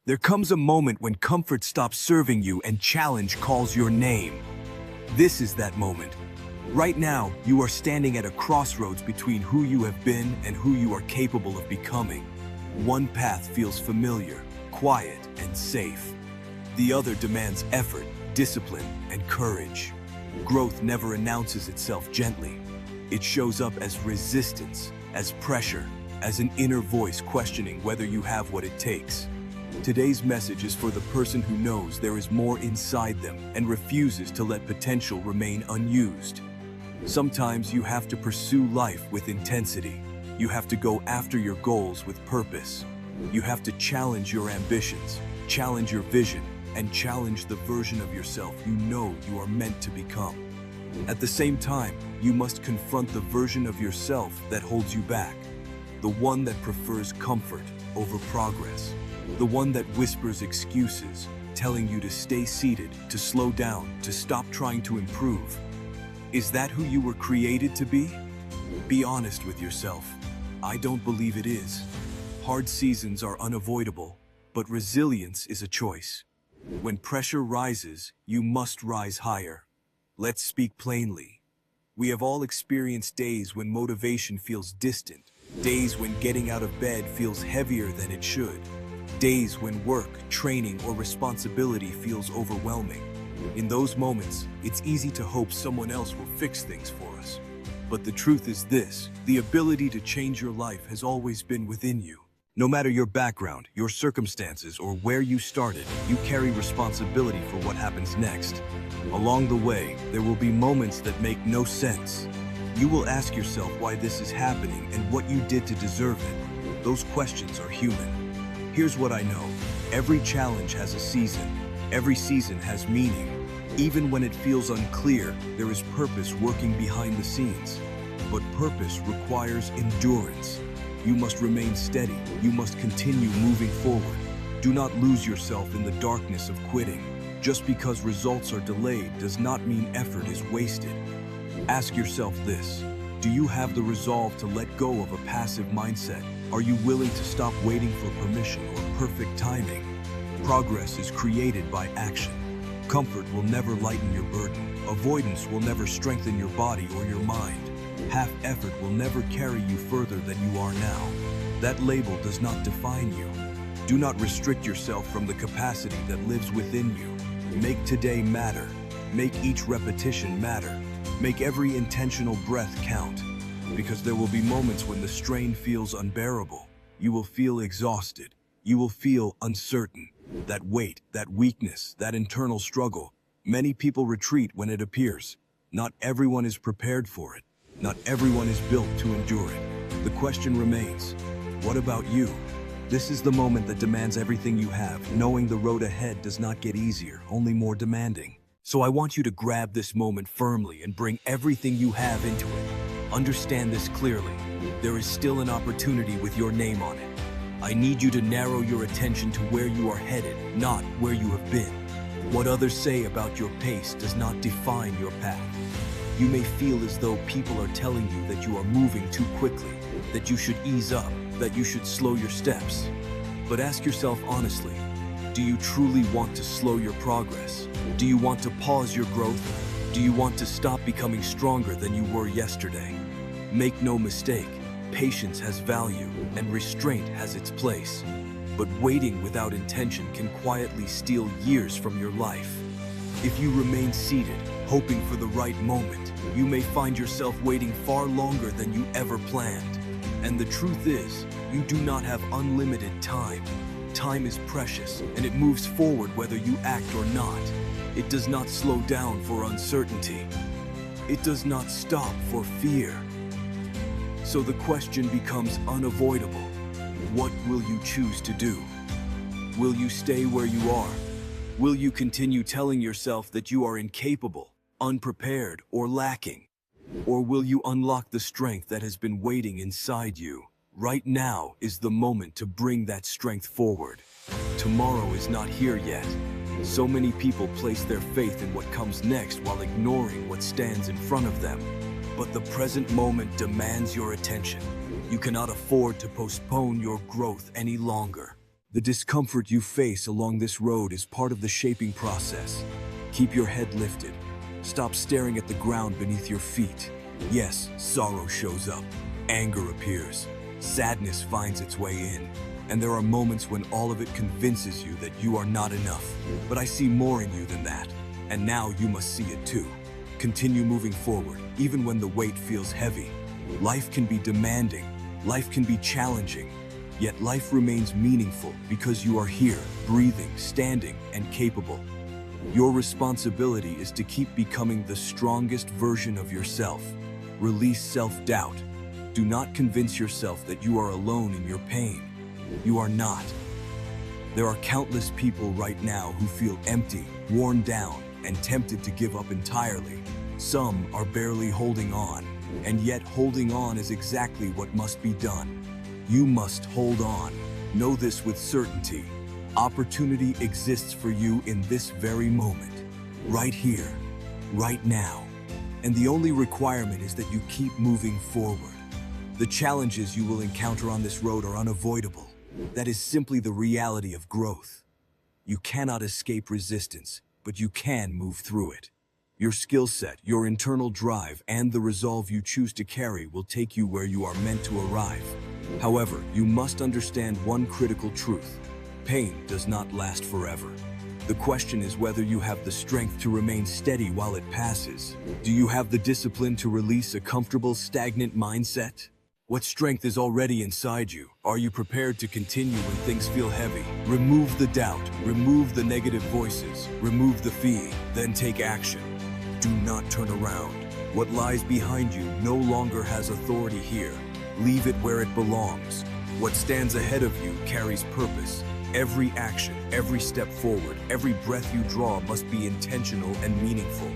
There comes a moment when comfort stops serving you and challenge calls your name. This is that moment. Right now, you are standing at a crossroads between who you have been and who you are capable of becoming. One path feels familiar, quiet, and safe. The other demands effort, discipline, and courage. Growth never announces itself gently. It shows up as resistance, as pressure, as an inner voice questioning whether you have what it takes. Today's message is for the person who knows there is more inside them and refuses to let potential remain unused. Sometimes you have to pursue life with intensity. You have to go after your goals with purpose. You have to challenge your ambitions, challenge your vision, and challenge the version of yourself you know you are meant to become. At the same time, you must confront the version of yourself that holds you back, the one that prefers comfort over progress. The one that whispers excuses, telling you to stay seated, to slow down, to stop trying to improve. Is that who you were created to be? Be honest with yourself. I don't believe it is. Hard seasons are unavoidable, but resilience is a choice. When pressure rises, you must rise higher. Let's speak plainly. We have all experienced days when motivation feels distant, days when getting out of bed feels heavier than it should. Days when work, training, or responsibility feels overwhelming. In those moments, it's easy to hope someone else will fix things for us. But the truth is this: the ability to change your life has always been within you. No matter your background, your circumstances, or where you started, you carry responsibility for what happens next. Along the way, there will be moments that make no sense. You will ask yourself why this is happening and what you did to deserve it. Those questions are human. Here's what I know. Every challenge has a season. Every season has meaning. Even when it feels unclear, there is purpose working behind the scenes. But purpose requires endurance. You must remain steady. You must continue moving forward. Do not lose yourself in the darkness of quitting. Just because results are delayed does not mean effort is wasted. Ask yourself this: do you have the resolve to let go of a passive mindset? Are you willing to stop waiting for permission or perfect timing? Progress is created by action. Comfort will never lighten your burden. Avoidance will never strengthen your body or your mind. Half effort will never carry you further than you are now. That label does not define you. Do not restrict yourself from the capacity that lives within you. Make today matter. Make each repetition matter. Make every intentional breath count. Because there will be moments when the strain feels unbearable. You will feel exhausted. You will feel uncertain. That weight, that weakness, that internal struggle. Many people retreat when it appears. Not everyone is prepared for it. Not everyone is built to endure it. The question remains, what about you? This is the moment that demands everything you have, knowing the road ahead does not get easier, only more demanding. So I want you to grab this moment firmly and bring everything you have into it. Understand this clearly. There is still an opportunity with your name on it. I need you to narrow your attention to where you are headed, not where you have been. What others say about your pace does not define your path. You may feel as though people are telling you that you are moving too quickly, that you should ease up, that you should slow your steps. But ask yourself honestly, do you truly want to slow your progress? Do you want to pause your growth? Do you want to stop becoming stronger than you were yesterday? Make no mistake, patience has value and restraint has its place. But waiting without intention can quietly steal years from your life. If you remain seated, hoping for the right moment, you may find yourself waiting far longer than you ever planned. And the truth is, you do not have unlimited time. Time is precious, and it moves forward whether you act or not. It does not slow down for uncertainty. It does not stop for fear. So the question becomes unavoidable. What will you choose to do? Will you stay where you are? Will you continue telling yourself that you are incapable, unprepared, or lacking? Or will you unlock the strength that has been waiting inside you? Right now is the moment to bring that strength forward. Tomorrow is not here yet. So many people place their faith in what comes next while ignoring what stands in front of them. But the present moment demands your attention. You cannot afford to postpone your growth any longer. The discomfort you face along this road is part of the shaping process. Keep your head lifted. Stop staring at the ground beneath your feet. Yes, sorrow shows up. Anger appears. Sadness finds its way in. And there are moments when all of it convinces you that you are not enough. But I see more in you than that. And now you must see it too. Continue moving forward, even when the weight feels heavy. Life can be demanding. Life can be challenging. Yet life remains meaningful because you are here, breathing, standing, and capable. Your responsibility is to keep becoming the strongest version of yourself. Release self-doubt. Do not convince yourself that you are alone in your pain. You are not. There are countless people right now who feel empty, worn down, and tempted to give up entirely. Some are barely holding on, and yet holding on is exactly what must be done. You must hold on. Know this with certainty. Opportunity exists for you in this very moment, right here, right now. And the only requirement is that you keep moving forward. The challenges you will encounter on this road are unavoidable. That is simply the reality of growth. You cannot escape resistance, but you can move through it. Your skill set, your internal drive, and the resolve you choose to carry will take you where you are meant to arrive. However, you must understand one critical truth. Pain does not last forever. The question is whether you have the strength to remain steady while it passes. Do you have the discipline to release a comfortable, stagnant mindset? What strength is already inside you? Are you prepared to continue when things feel heavy? Remove the doubt, remove the negative voices, remove the fear, then take action. Do not turn around. What lies behind you no longer has authority here. Leave it where it belongs. What stands ahead of you carries purpose. Every action, every step forward, every breath you draw must be intentional and meaningful.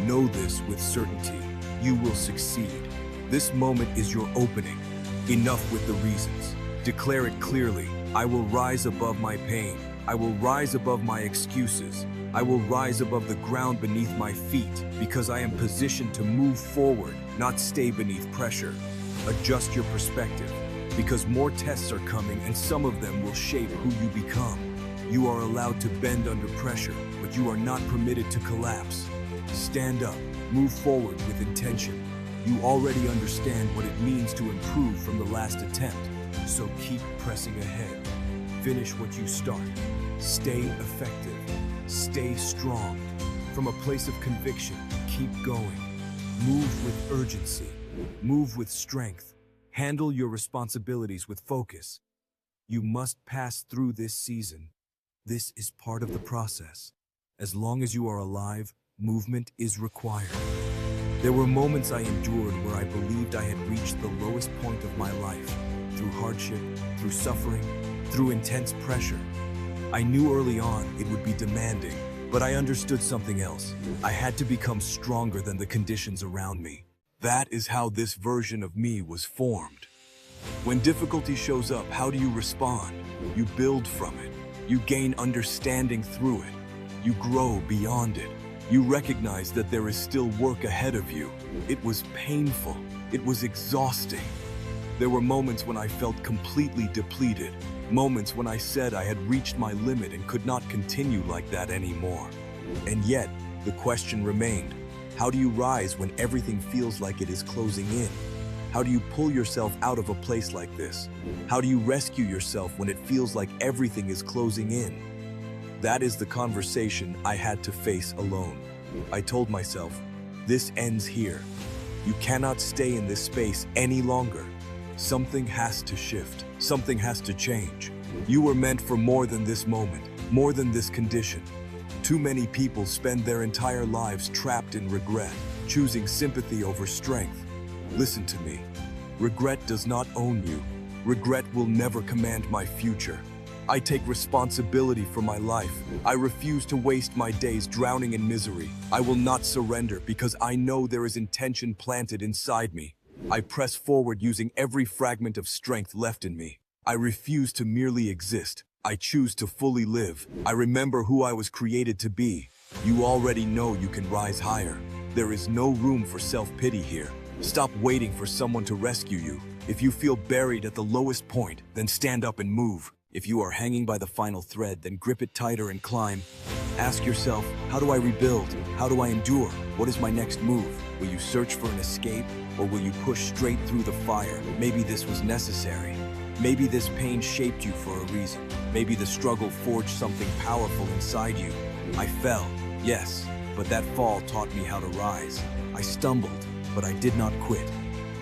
Know this with certainty. You will succeed. This moment is your opening. Enough with the reasons. Declare it clearly. I will rise above my pain. I will rise above my excuses. I will rise above the ground beneath my feet because I am positioned to move forward, not stay beneath pressure. Adjust your perspective because more tests are coming and some of them will shape who you become. You are allowed to bend under pressure, but you are not permitted to collapse. Stand up, move forward with intention. You already understand what it means to improve from the last attempt, so keep pressing ahead. Finish what you start. Stay effective. Stay strong. From a place of conviction, keep going. Move with urgency. Move with strength. Handle your responsibilities with focus. You must pass through this season. This is part of the process. As long as you are alive, movement is required. There were moments I endured where I believed I had reached the lowest point of my life, through hardship, through suffering, through intense pressure. I knew early on it would be demanding, but I understood something else. I had to become stronger than the conditions around me. That is how this version of me was formed. When difficulty shows up, how do you respond? You build from it. You gain understanding through it. You grow beyond it. You recognize that there is still work ahead of you. It was painful. It was exhausting. There were moments when I felt completely depleted. Moments when I said I had reached my limit and could not continue like that anymore. And yet, the question remained, how do you rise when everything feels like it is closing in? How do you pull yourself out of a place like this? How do you rescue yourself when it feels like everything is closing in? That is the conversation I had to face alone. I told myself, this ends here. You cannot stay in this space any longer. Something has to shift. Something has to change. You were meant for more than this moment, more than this condition. Too many people spend their entire lives trapped in regret, choosing sympathy over strength. Listen to me. Regret does not own you. Regret will never command my future. I take responsibility for my life. I refuse to waste my days drowning in misery. I will not surrender because I know there is intention planted inside me. I press forward using every fragment of strength left in me. I refuse to merely exist. I choose to fully live. I remember who I was created to be. You already know you can rise higher. There is no room for self-pity here. Stop waiting for someone to rescue you. If you feel buried at the lowest point, then stand up and move. If you are hanging by the final thread, then grip it tighter and climb. Ask yourself, how do I rebuild? How do I endure? What is my next move? Will you search for an escape, or will you push straight through the fire? Maybe this was necessary. Maybe this pain shaped you for a reason. Maybe the struggle forged something powerful inside you. I fell, yes, but that fall taught me how to rise. I stumbled, but I did not quit.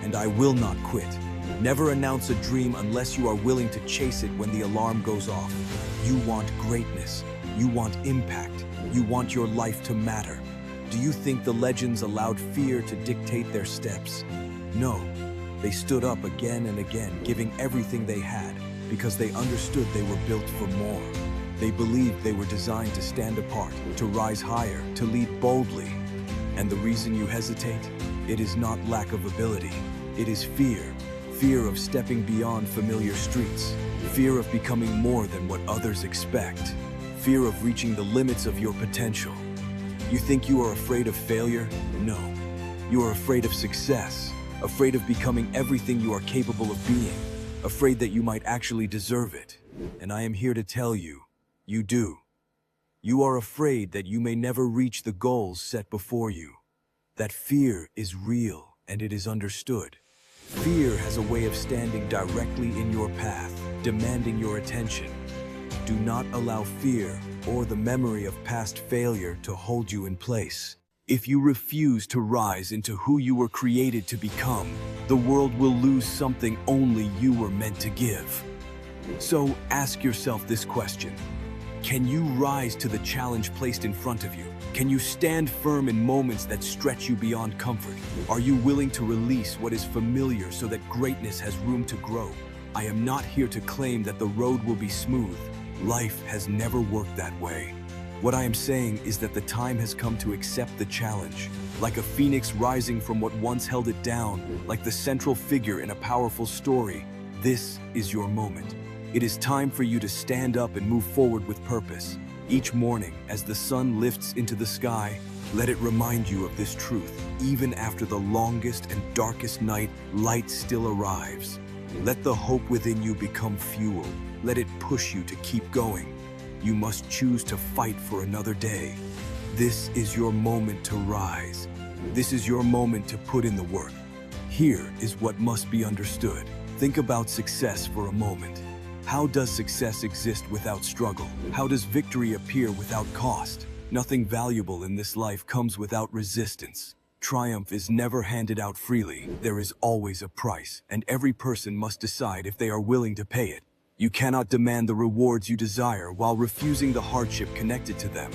And I will not quit. Never announce a dream unless you are willing to chase it when the alarm goes off. You want greatness. You want impact. You want your life to matter. Do you think the legends allowed fear to dictate their steps? No. They stood up again and again, giving everything they had, because they understood they were built for more. They believed they were designed to stand apart, to rise higher, to lead boldly. And the reason you hesitate? It is not lack of ability. It is fear. Fear of stepping beyond familiar streets. Fear of becoming more than what others expect. Fear of reaching the limits of your potential. You think you are afraid of failure? No. You are afraid of success. Afraid of becoming everything you are capable of being. Afraid that you might actually deserve it. And I am here to tell you, you do. You are afraid that you may never reach the goals set before you. That fear is real and it is understood. Fear has a way of standing directly in your path, demanding your attention. Do not allow fear or the memory of past failure to hold you in place. If you refuse to rise into who you were created to become, the world will lose something only you were meant to give. So ask yourself this question. Can you rise to the challenge placed in front of you? Can you stand firm in moments that stretch you beyond comfort? Are you willing to release what is familiar so that greatness has room to grow? I am not here to claim that the road will be smooth. Life has never worked that way. What I am saying is that the time has come to accept the challenge. Like a phoenix rising from what once held it down, like the central figure in a powerful story, this is your moment. It is time for you to stand up and move forward with purpose. Each morning, as the sun lifts into the sky, let it remind you of this truth. Even after the longest and darkest night, light still arrives. Let the hope within you become fuel. Let it push you to keep going. You must choose to fight for another day. This is your moment to rise. This is your moment to put in the work. Here is what must be understood. Think about success for a moment. How does success exist without struggle? How does victory appear without cost? Nothing valuable in this life comes without resistance. Triumph is never handed out freely. There is always a price, and every person must decide if they are willing to pay it. You cannot demand the rewards you desire while refusing the hardship connected to them.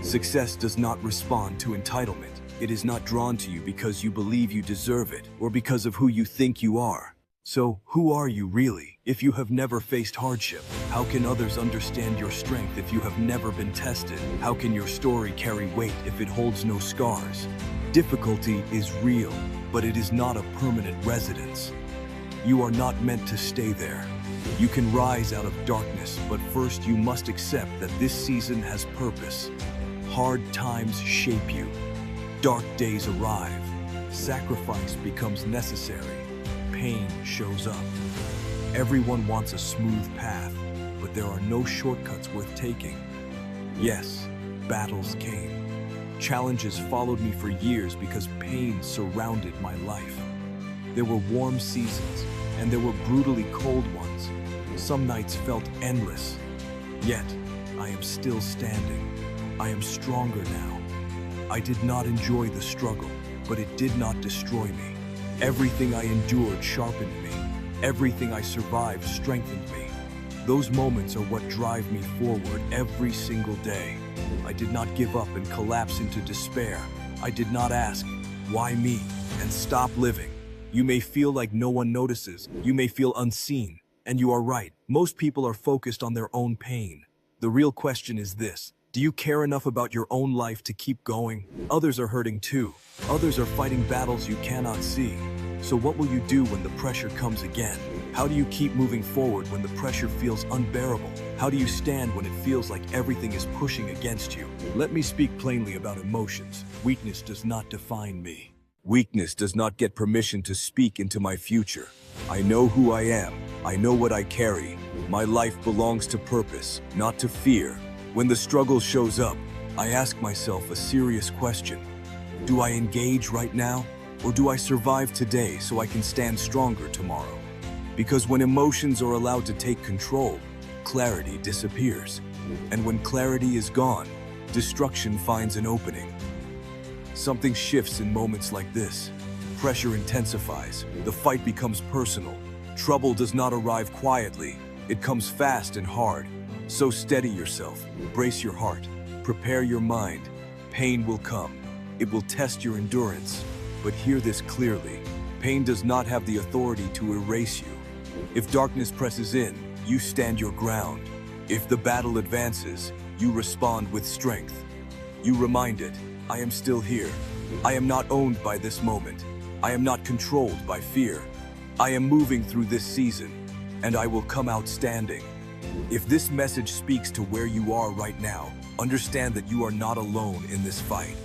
Success does not respond to entitlement. It is not drawn to you because you believe you deserve it or because of who you think you are. So, who are you really? If you have never faced hardship, how can others understand your strength if you have never been tested? How can your story carry weight if it holds no scars? Difficulty is real, but it is not a permanent residence. You are not meant to stay there. You can rise out of darkness, but first you must accept that this season has purpose. Hard times shape you. Dark days arrive. Sacrifice becomes necessary. Pain shows up. Everyone wants a smooth path, but there are no shortcuts worth taking. Yes, battles came. Challenges followed me for years because pain surrounded my life. There were warm seasons, and there were brutally cold ones. Some nights felt endless. Yet, I am still standing. I am stronger now. I did not enjoy the struggle, but it did not destroy me. Everything I endured sharpened me. Everything I survived strengthened me. Those moments are what drive me forward every single day. I did not give up and collapse into despair. I did not ask, why me? And stop living. You may feel like no one notices. You may feel unseen. And you are right. Most people are focused on their own pain. The real question is this. Do you care enough about your own life to keep going? Others are hurting too. Others are fighting battles you cannot see. So what will you do when the pressure comes again? How do you keep moving forward when the pressure feels unbearable? How do you stand when it feels like everything is pushing against you? Let me speak plainly about emotions. Weakness does not define me. Weakness does not get permission to speak into my future. I know who I am. I know what I carry. My life belongs to purpose, not to fear. When the struggle shows up, I ask myself a serious question. Do I engage right now, or do I survive today so I can stand stronger tomorrow? Because when emotions are allowed to take control, clarity disappears. And when clarity is gone, destruction finds an opening. Something shifts in moments like this. Pressure intensifies. The fight becomes personal. Trouble does not arrive quietly. It comes fast and hard. So steady yourself. Brace your heart. Prepare your mind. Pain will come. It will test your endurance. But hear this clearly. Pain does not have the authority to erase you. If darkness presses in, you stand your ground. If the battle advances, you respond with strength. You remind it, I am still here. I am not owned by this moment. I am not controlled by fear. I am moving through this season, and I will come out standing. If this message speaks to where you are right now, understand that you are not alone in this fight.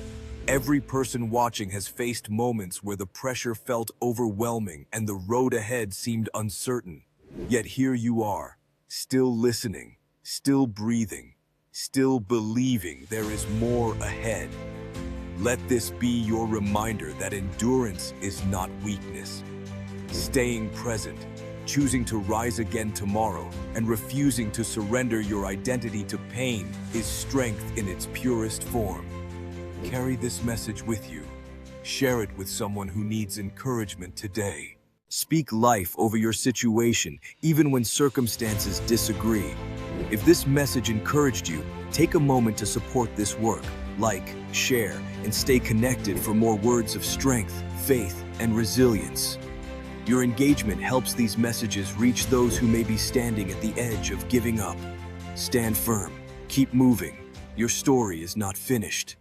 Every person watching has faced moments where the pressure felt overwhelming and the road ahead seemed uncertain. Yet here you are, still listening, still breathing, still believing there is more ahead. Let this be your reminder that endurance is not weakness. Staying present, choosing to rise again tomorrow, and refusing to surrender your identity to pain is strength in its purest form. Carry this message with you. Share it with someone who needs encouragement today. Speak life over your situation, even when circumstances disagree. If this message encouraged you, take a moment to support this work. Like, share, and stay connected for more words of strength, faith, and resilience. Your engagement helps these messages reach those who may be standing at the edge of giving up. Stand firm. Keep moving. Your story is not finished.